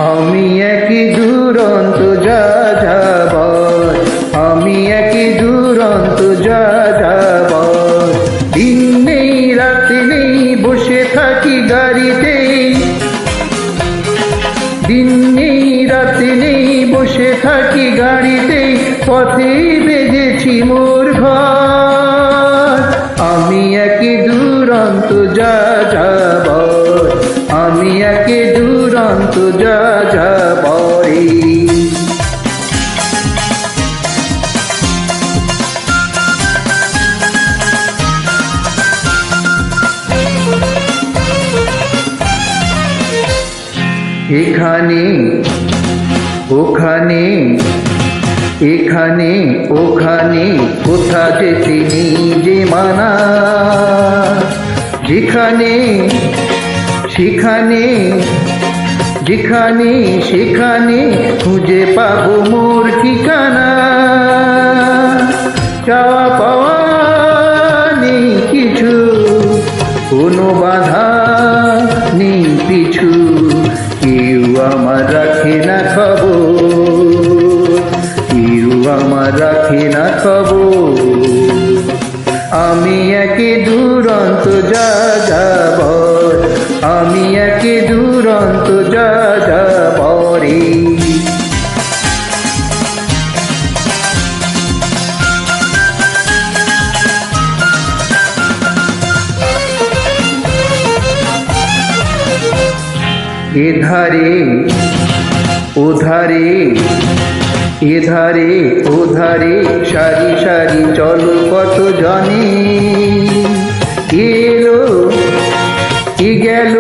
আমি একই দুরন্ত যাযাবর, আমি একই দুরন্ত যাযাবর। দিন নেই রাত নেই বসে থাকি গাড়িতে, দিন নেই রাত নেই বসে থাকি গাড়িতে, পথে বেঁধেছি মোর ঘর। আমি একই দুরন্ত যাযাবর, আমি একই দুরন্ত যাযাবরে। এখানে ওখানে এখানে ওখানে কোথা যেতে নিজে মানা, যেখানে সেখানে যেখানে সেখানে খুঁজে পাবো মোর ঠিকানা। চাওয়া পাওয়া নেই কিছু, কোনো বাধা নেই পিছু, কেউ আমার রাখে না খবর, কেউ আমার রাখে না খবর। আমি একে দুরন্ত যাযাবর, আমি একে দুরন্ত যাযাবরে। এধারে ওধারে এধারে ওধারে সারি সারি চলো কত জনে, এলো কি গেল,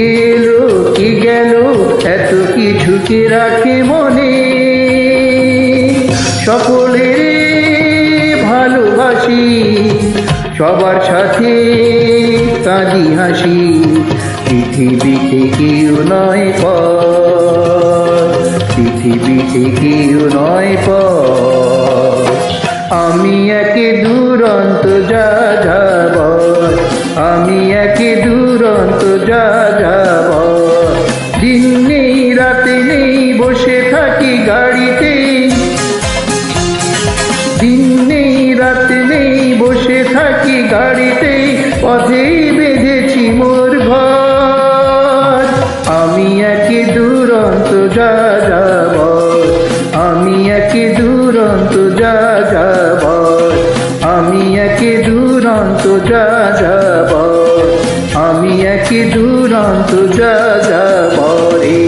এলো কি গেল, এত কিছু কে রাখে মনে। সকলের ভালোবাসি, সবার সাথে কাঁদি হাসি, পৃথিবীতে কেউ নয় পর, পৃথিবীতে কেউ নয় পর। আমি একে দুরন্ত যাযাবর, আমি একে দুরন্ত যাযাবর। দিন নেই রাতে নেই বসে থাকি গাড়িতে, দিন নেই রাতে নেই বসে থাকি গাড়িতে, পথেই বেঁধেছি মোর ঘর। আমি একে দুরন্ত যাযাবর, আমি একে দুরন্ত যাযাবর, আমি একে দুরন্ত যাযাবর, আমি একে দুরন্ত যাযাবরে।